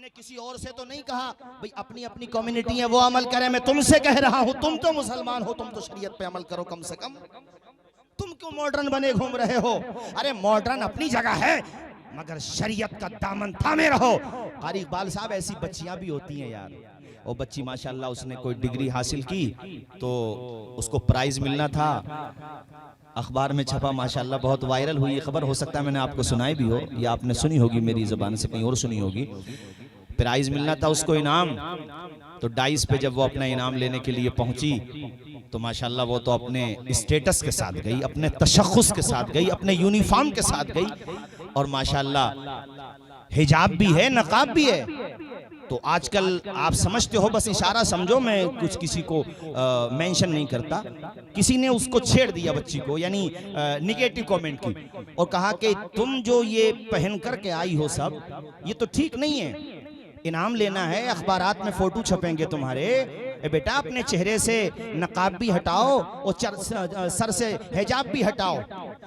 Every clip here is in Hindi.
हमने किसी और से तो नहीं कहा, भाई अपनी अपनी कम्युनिटी है वो अमल करे। मैं तुमसे कह रहा हूं, तुम तो मुसलमान हो, तुम तो शरीयत पे अमल करो कम से कम। तुम क्यों मॉडर्न बने घूम रहे हो? अरे मॉडर्न अपनी जगह है, मगर शरीयत का दामन थामे रहो। कारी इकबाल साहब, ऐसी बच्चियां भी होती हैं यार। वो बच्ची माशाल्लाह उसने कोई डिग्री हासिल की तो उसको प्राइज मिलना था, अखबार में छपा, माशाल्लाह बहुत वायरल हुई खबर। हो सकता है मैंने आपको सुनाई भी हो या आपने सुनी होगी मेरी ज़बान से, कहीं और सुनी होगी। प्राइज मिलना था उसको, इनाम। तो डाइस पे जब वो अपना इनाम लेने के लिए पहुंची तो माशाल्लाह वो तो अपने स्टेटस के साथ गई, अपने तशख्खुस के साथ गई, अपने यूनिफॉर्म के साथ गई, और माशाल्लाह हिजाब भी है, नकाब भी है। तो आजकल आप समझते हो, बस इशारा समझो, मैं कुछ किसी को मेंशन नहीं करता। किसी ने उसको छेड़ दिया बच्ची को, यानी निगेटिव कमेंट की, और कहा कि तुम जो ये पहन करके आई हो सब, ये तो ठीक नहीं है। इनाम लेना है, अखबारात में फोटो छपेंगे तुम्हारे। बेटा अपने चेहरे से नकाब भी हटाओ और सर से हिजाब भी हटाओ,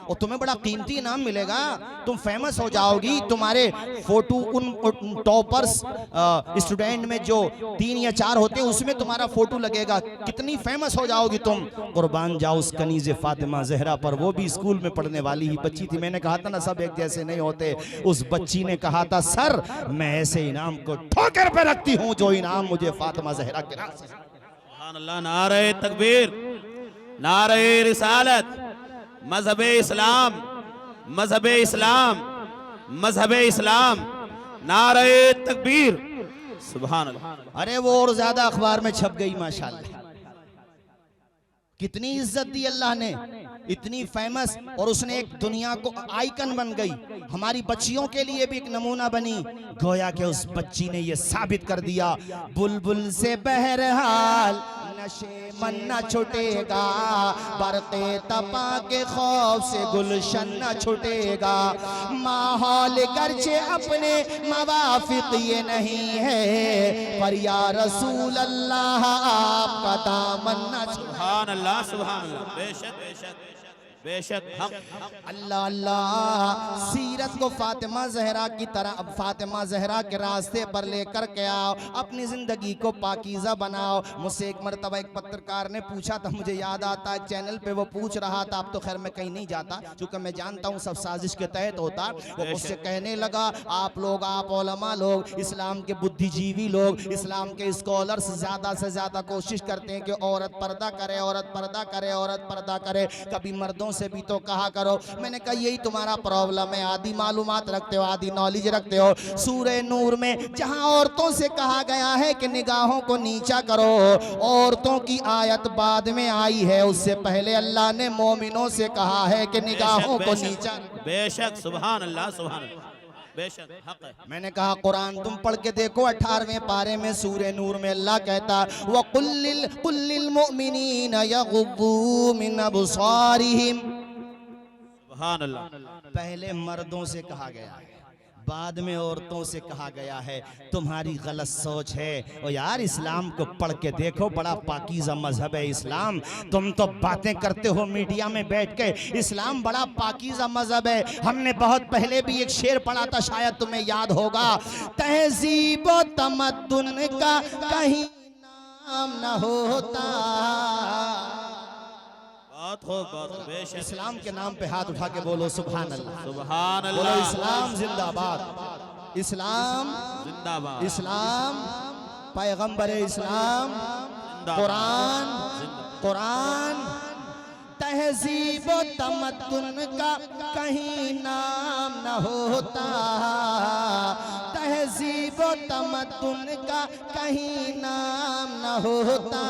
और तुम्हें बड़ा कीमती इनाम मिलेगा, तुम फेमस हो जाओगी। तुम्हारे फोटो उन टॉपर्स स्टूडेंट में जो 3 या 4 होते हैं उसमें तुम्हारा फोटो लगेगा, कितनी फेमस हो जाओगी तुम। कुर्बान जाओ उस कनीज़े फातिमा जहरा पर, वो भी स्कूल में पढ़ने वाली ही बच्ची थी। मैंने कहा था ना सब एक जैसे नहीं होते। उस बच्ची ने कहा था, सर मैं ऐसे इनाम को ठोकर पे रखती हूँ जो इनाम मुझे फातिमा जहरा के नाम से। नारे तकबीर, नारे रिसालत, मजहब इस्लाम, मजहब इस्लाम, मजहब इस्लाम, नारे तकबीर, सुभान अल्लाह। अरे वो और ज्यादा अखबार में छप गई माशाल्लाह। कितनी इज्जत दी अल्लाह ने, इतनी फेमस, और उसने एक दुनिया को आइकन बन गई। हमारी बच्चियों के लिए भी एक नमूना बनी। गोया कि उस बच्ची ने ये साबित कर दिया, बुलबुल से बहरहाल नशे मन न छुटेगा, बरक़े तपा के खौफ से गुलशन न छुटेगा। माहौल गर्चे अपने मवाफिक ये नहीं है, पर या रसूल अल्लाह आपका दामन न छुटेगा। सुभान अल्लाह, सुभान अल्लाह, बेशक बेशक बेशक हक। अल्लाह अल्लाह, सीरत को फातिमा जहरा की तरह, अब फातिमा जहरा के रास्ते पर लेकर के आओ, अपनी जिंदगी को पाकीज़ा बनाओ। मुझसे एक मरतबा एक पत्रकार ने पूछा था, मुझे याद आता है चैनल पे वो पूछ रहा था, अब तो खैर मैं कहीं नहीं जाता क्योंकि मैं जानता हूँ सब साजिश के तहत होता। वो मुझसे कहने लगा, आप लोग, आप उलमा लोग, इस्लाम के बुद्धिजीवी लोग, इस्लाम के स्कॉलर्स ज़्यादा से ज़्यादा कोशिश करते हैं कि औरत पर्दा करे, औरत पर्दा करे, औरत पर्दा करे, कभी मर्दों से भी तो कहा करो। मैंने कहा यही तुम्हारा प्रॉब्लम है, आधी मालूमात रखते हो, आधी नॉलेज रखते हो। सूरह नूर में जहां औरतों से कहा गया है कि निगाहों को नीचा करो, औरतों की आयत बाद में आई है, उससे पहले अल्लाह ने मोमिनों से कहा है कि निगाहों को नीचा। बेशक, सुभान अल्लाह, सुभान अल्लाह, बेशक हक है। मैंने कहा कुरान तुम पढ़ के देखो, 18वें पारे में सूरह नूर में अल्लाह कहता, व कुल्लिल मुमिनीना यगुद्दू मिन अबसारिहिम। सुभान अल्लाह। पहले मर्दों से कहा गया है, बाद में औरतों से कहा गया है। तुम्हारी गलत सोच है। और यार इस्लाम को पढ़ के देखो, बड़ा पाकीज़ा मजहब है इस्लाम। तुम तो बातें करते हो मीडिया में बैठ के, इस्लाम बड़ा पाकीज़ा मजहब है। हमने बहुत पहले भी एक शेर पढ़ा था, शायद तुम्हें याद होगा, तहजीब व तमद्दुन का कहीं नाम न होता। बेशक। इस्लाम के नाम पे हाथ उठा के बोलो सुभान अल्लाह, सुभान बोलो अल्लाह। इस्लाम जिंदाबाद, इस्लाम जिंदाबाद, इस्लाम, पैगंबर इस्लाम, कुरान कुरान। तहजीब व तमद्दुन का कहीं नाम न होता, तहजीब व तमद्दुन का कहीं नाम न होता।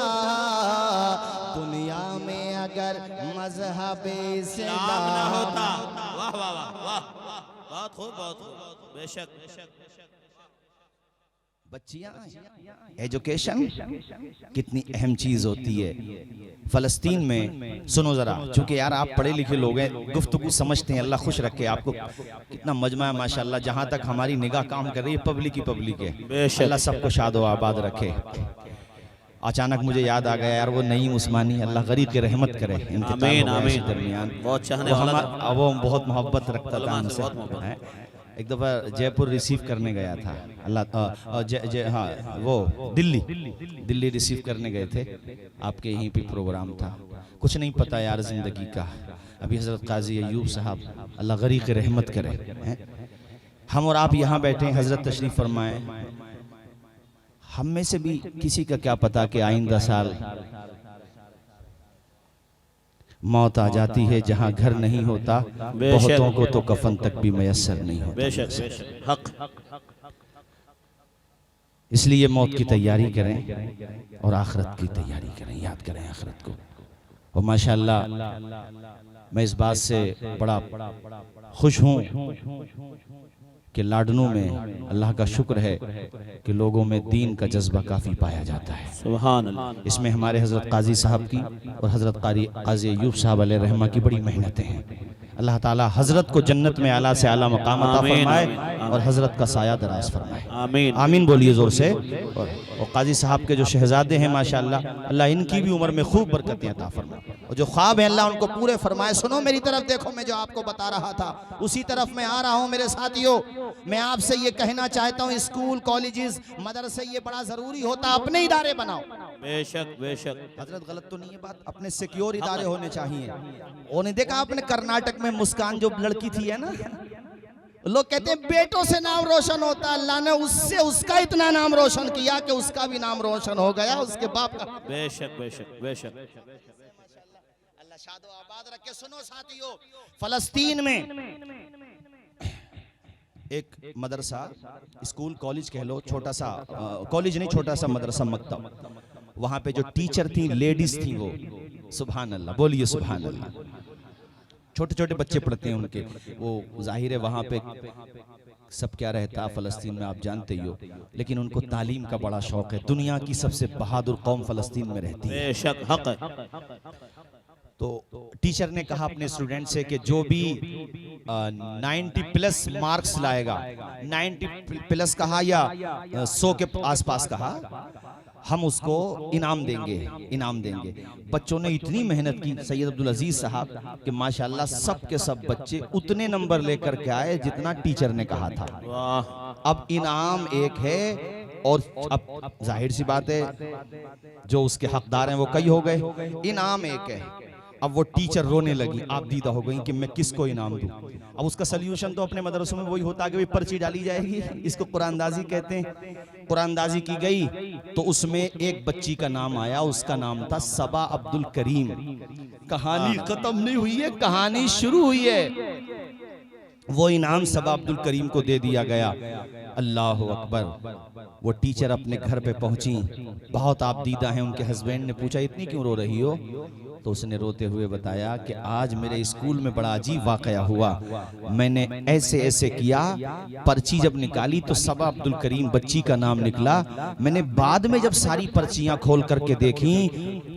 दुनिया में अगर मजहब इस्लाम ना होता, वाह वाह वाह वाह, बहुत खूब, बहुत खूब, बेशक बेशक। बच्चियां, एजुकेशन कितनी अहम चीज होती है। फलस्तीन में सुनो जरा, चूंकि यार आप पढ़े लिखे लोग हैं, गुफ्तगू समझते हैं, अल्लाह खुश रखे आपको। कितना मजमा है माशाल्लाह, जहां तक हमारी निगाह काम कर रही है पब्लिक ही पब्लिक है। अल्लाह सबको शाद व आबाद रखे। अचानक मुझे याद आ गया यार, वो नईम उस्मानी, अल्लाह गरीब की रहमत करे। आमीन आमीन। दरमियान बहुत चाहने वाला, वो बहुत मोहब्बत रखता था हमसे। एक दफ़ा जयपुर रिसीव करने गया था, हाँ वो दिल्ली रिसीव करने गए थे, आपके यहीं पे प्रोग्राम था। कुछ नहीं पता यार ज़िंदगी का। अभी हज़रत काजी अयूब साहब अल्लाह गरीक़ रहमत करे, हम और आप यहाँ बैठे हैं, हज़रत तशरीफ़ फरमाए। हम में से भी किसी का क्या पता कि आइंदा साल मौत आ जाती है, जहाँ घर नहीं होता बहुतों को तो कफन तक भी मयस्सर नहीं होता। बेशक हक। इसलिए मौत की तैयारी करें और आखिरत की तैयारी करें, याद करें आखिरत को। और माशाअल्लाह मैं इस बात से बड़ा खुश हूँ कि लाडनों में अल्लाह का शुक्र है कि लोगों में दीन का जज्बा काफ़ी पाया जाता है। सुभान अल्लाह। इसमें हमारे हज़रत काजी साहब की और हज़रत काजी अयूब साहब अलैहि रहमा की बड़ी मेहनतें हैं। अल्लाह ताला हज़रत को जन्नत में आला से आला मकाम अता फरमाए और हज़रत का साया दराज फरमाए। आमीन आमीन बोलिए ज़ोर से। और काजी साहब के जो शहजादे हैं माशाअल्लाह, अल्लाह इनकी भी उम्र में खूब बरकतें अता फरमाए और जो ख्वाब है अल्लाह उनको पूरे फरमाए। सुनो मेरी तरफ देखो, मैं जो आपको बता रहा था उसी तरफ मैं आ रहा हूँ मेरे साथियों। मैं आपसे ये कहना चाहता हूँ, स्कूल कॉलेजेस मदरसे ये बड़ा ज़रूरी होता, अपने इदारे बनाओ। बेशक बेशक। हजरत गलत तो नहीं है बात, अपने सिक्योर इदारे होने चाहिए। और नहीं देखा आपने कर्नाटक में मुस्कान जो लड़की थी है ना, लोग कहते हैं बेटों से नाम रोशन होता, अल्लाह ने उससे उसका इतना नाम रोशन किया कि उसका भी नाम रोशन हो गया, उसके बाप का। बेशक बेशक बेशक। अल्लाह शादो आबाद रखे। सुनो साथियों, फलस्तीन में एक मदरसा, स्कूल कॉलेज कह लो, छोटा सा कॉलेज नहीं, छोटा सा मदरसा मकतब, वहां पे जो टीचर थी लेडीज थी, वो सुभान अल्लाह बोलिए सुभान अल्लाह, छोटे छोटे बच्चे पढ़ते हैं उनके, वो जाहिर है वहाँ पे सब क्या रहता फ़लस्तीन में आप जानते ही हो, लेकिन उनको तालीम का बड़ा शौक़ है। दुनिया की सबसे बहादुर कौम फ़लस्तीन में रहती है। बेशक हक। तो टीचर ने कहा अपने स्टूडेंट से कि जो भी 90+ मार्क्स लाएगा, 90+ कहा या 100 के आसपास कहा, हम उसको इनाम देंगे। बच्चों ने इतनी मेहनत की सैयद अब्दुल अजीज साहब कि माशाल्लाह सब के सब बच्चे उतने नंबर लेकर के आए जितना टीचर ने कहा था। अब इनाम एक है और अब जाहिर सी बात है जो उसके हकदार हैं वो कई हो गए, इनाम एक है। अब वो टीचर रोने लगी, आप दीदा हो गई कि मैं किसको इनाम दूं। अब उसका सल्यूशन तो अपने मदरसों में वही होता है कि भाई पर्ची डाली जाएगी, इसको कुरानदाजी कहते हैं। कुरानदाजी की गई तो उसमें एक बच्ची का नाम आया, उसका नाम था सबा अब्दुल करीम। कहानी खत्म नहीं हुई है, कहानी शुरू हुई है। वो इनाम सबा अब्दुल करीम को दे दिया गया। अल्लाह अकबर। वो टीचर अपने घर पे पहुंची, बहुत आप दीदा हैं। उनके हस्बैंड ने पूछा इतनी क्यों रो रही हो, तो उसने रोते हुए बताया कि आज मेरे स्कूल में बड़ा अजीब वाकया हुआ। मैंने ऐसे ऐसे किया, पर्ची जब निकाली तो सबा अब्दुल करीम बच्ची का नाम निकला। मैंने बाद में जब सारी पर्चियां खोल करके देखी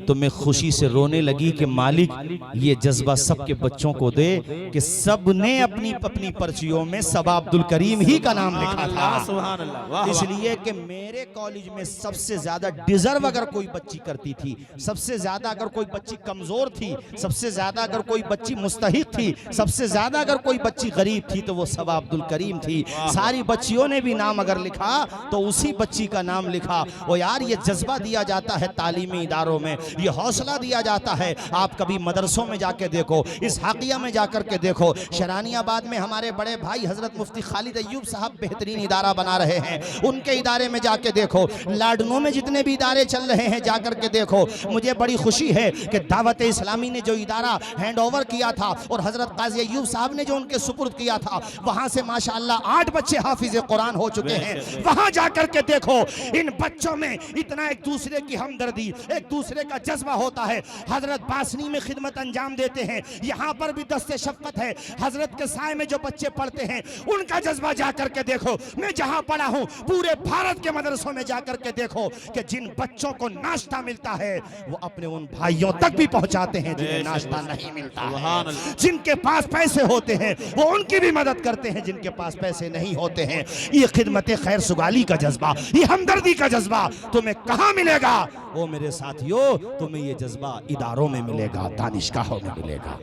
तो मैं खुशी से रोने लगी कि मालिक ये जज्बा सबके बच्चों को दे कि सब ने अपनी अपनी पर्चियों में सबा अब्दुल करीम ही का नाम लिखा था। इसलिए कि मेरे कॉलेज में सबसे ज्यादा डिजर्व अगर कोई बच्ची करती थी, सबसे ज्यादा अगर कोई बच्ची कमजोर थी, सबसे ज्यादा अगर कोई बच्ची मुस्तहिक थी, सबसे ज्यादा अगर कोई बच्ची गरीब थी तो वो सबा अब्दुल करीम थी। सारी बच्चियों ने भी नाम अगर लिखा तो उसी बच्ची का नाम लिखा। वो यार ये जज्बा दिया जाता है तालीमी इदारों में, ये हौसला दिया जाता है। आप कभी मदरसों में जाके देखो, इस हाकिया में जाकर के देखो, शरानियाबाद में हमारे बड़े भाई हजरत मुफ्ती खालिद अय्यूब साहब बेहतरीन इदारा बना रहे हैं, उनके इदारे में जाके देखो। लाडनों में जितने भी इदारे चल रहे हैं जाकर के देखो। मुझे बड़ी खुशी है कि दावत इस्लामी ने जो इदारा हैंड ओवर किया था और हजरत काजी अय्यूब साहब ने जो उनके सुपुर्द किया था, वहां से माशाअल्लाह 8 बच्चे हाफिज कुरान हो चुके हैं। वहां जाकर के देखो, इन बच्चों में इतना एक दूसरे की हमदर्दी, एक दूसरे का जज्बा होता है। हजरत बासनी में खिदमत अंजाम देते हैं, यहाँ पर भी दस्ते शफकत है। हजरत के साए में जो बच्चे पढ़ते हैं उनका जज्बा जाकर के देखो। मैं जहाँ पढ़ा हूँ पूरे भारत के मदरसों में जाकर के देखो कि जिन बच्चों को नाश्ता मिलता है वो अपने उन भाइयों तक भी पहुंचाते हैं जिन्हें नाश्ता नहीं मिलता है। जिनके पास पैसे होते हैं वो उनकी भी मदद करते हैं, जिनके पास पैसे नहीं होते हैं। ये खिदमत खैर सुगाली का जज्बा, ये हमदर्दी का जज्बा तुम्हें कहाँ मिलेगा? वो मेरे साथियों, तुम्हें ये जज्बा इदारों में मिलेगा, दानिशगाहों में मिलेगा।